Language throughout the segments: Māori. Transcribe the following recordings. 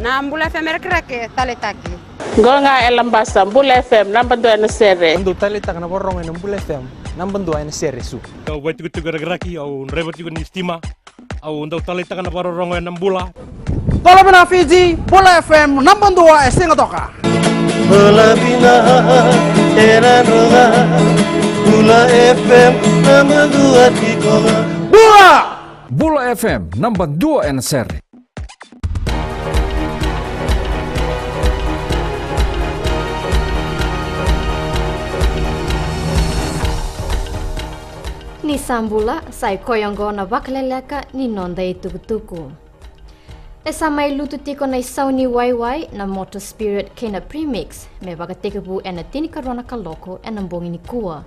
Na Mbula FM rake tale taki. Gonga elambasa Mbula FM nambando ena sere. Andu tale tak na borong ena Mbula FM nambando ena sere su. Kau buat tiga geraki au rewat juga nistima au ndau tale tak na borong ena Mbula. Tole bina Fiji Mbula FM nambando esinga toka. Mbula bina era roga Mbula FM nambando atikonga. Mbula FM nambando ena sere. Ni sambula sai koyongo na Vakaleleka ni nonda i tukutuku. E sa mai lutu tiko na isauni waiwai na Motor Spirit kena premix me wakatekepu e na tini karona kaloko e na mbongi ni kua.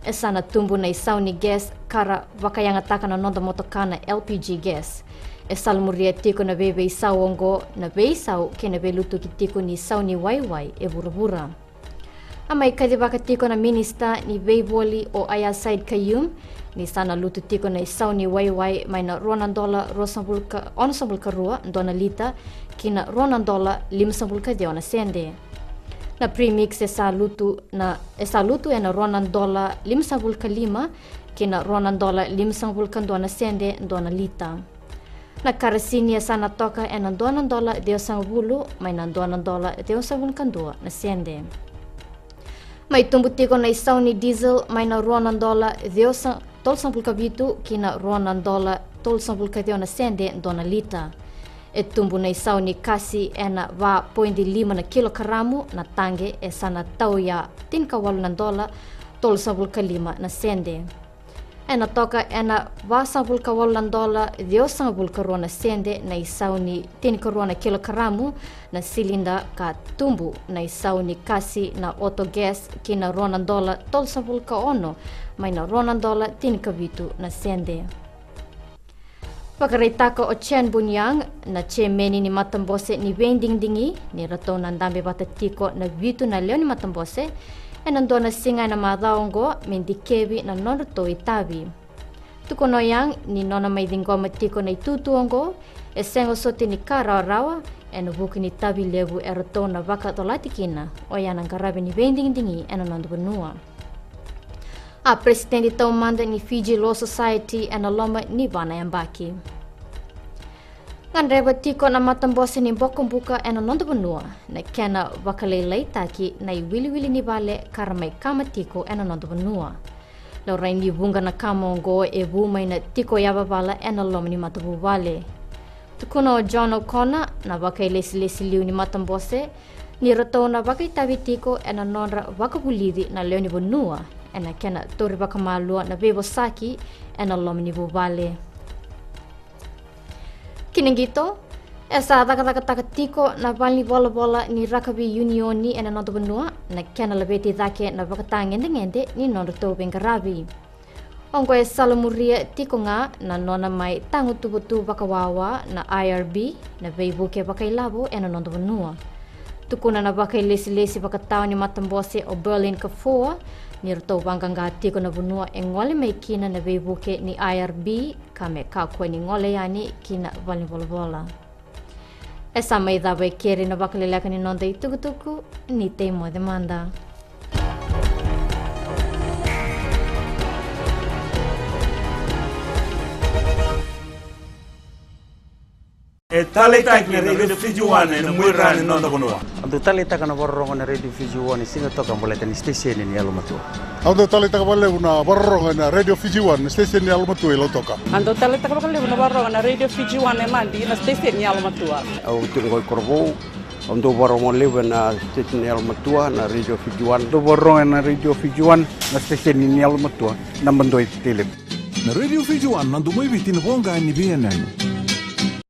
E sa na tumbu na isauni gas kara wakayangataka na nonda motokana LPG gas. E salmuria tiko na bebe isau ongo na be isau kena be lutu ki tiko ni isauni waiwai e burabura. Amai kadi wakatiko na minista ni Beiboli o Aya Said Kayum ni sana lutu tiko na isau ni waiwai mai na $1 onasambulka rua dona lita kina $1 limsambulka diona sende. Na premix esa lutu e na $1 limsambulka lima kina $1 limsambulka dona sende dona lita. Na karasini esa na toka e na $2 deosambulu mai na $2 deosambulka dua na sende. Mai tumbu tiko na isau ni diesel mai na $2 tolsampulka bitu kina $2 tolsampulka diona sende dona lita. E tumbu na isau ni kasi e na $1.5 na kilokaramu na tange e sana tau ya $10 tolsampulka lima na sende. E na toka e na $8 deosambulka rua na sende na isau ni $10 na kilokaramu na silinda ka tumbu na isau ni kasi na auto gas kina $2 tolsampulka ono mai na $2 tinika vitu na sende. Pakaritaka o Chen Bunyang na chemeni ni Matambose ni Wendingdingi ni rato na ndambe batatiko na vitu na leo ni Matambose e nandona singa na madhaongo mendikevi na nonoto itabi. Tukono yang ni nona maidingoma tiko na itutuongo e sengo sote ni karawa e nubuki ni tabi levu e rato na vakatolatikina o yanang karabi ni Wendingdingi e nanondo benua. A presidente taumanda ni Fiji Law Society e na loma ni Vana Yambaki. Ngandreba tiko na Matambose ni Bokombuka e na nondo benua na kena Vakaleleka na i wili ni vale karamai kama tiko e na nondo benua. Laurai ni vunga na kamongo e vumai na tiko yabavala e na loma ni Matabu vale. Tukuno John O'Connor na Vakalelesi liu ni Matambose ni rato na vakaitavi tiko e na nonra vakabulidi na leo ni benua e na kena tori vakamalua na Vevosaki e na loma ni vale. Kiningito, esa taka tiko na vali bola ni Rakabi Unioni e na nondo benua na kena labeti dhake na vakatangende ni nondo tau bengarabi. Ongo e salamuria tiko nga na nona mai tangu tubutu vakawawa na IRB na veibuke vakailabo e na nondo benua. Tukuna na vakailesi vakatao ni Matambose o Berlin Kafua ni rato vanganga tiko na benua e ngole mai kina na veibuke ni IRB kame kakua ni ngole yani kina vali bola. Esa mai dhabai kere na Vakaleleka ni nonda i tukutuku ni teimo demanda. E tale taki na Radio Fiji One na mwirani nonda bonua. Andu tale taka na borong na Radio Fiji One singa toka mbole ni station ni alumatua. Andu tale taka bale una borong na Radio Fiji One station ni alumatua ilo toka. Ando tale taka bakale una borong na Radio Fiji One mandi na station ni alumatua. Au tungoi korbo andu borong lewe na station ni alumatua na Radio Fiji One. Andu borong na Radio Fiji One na station ni alumatua na mbandoi tele. Na Radio Fiji One nandu mai vitin vonga ni BNN.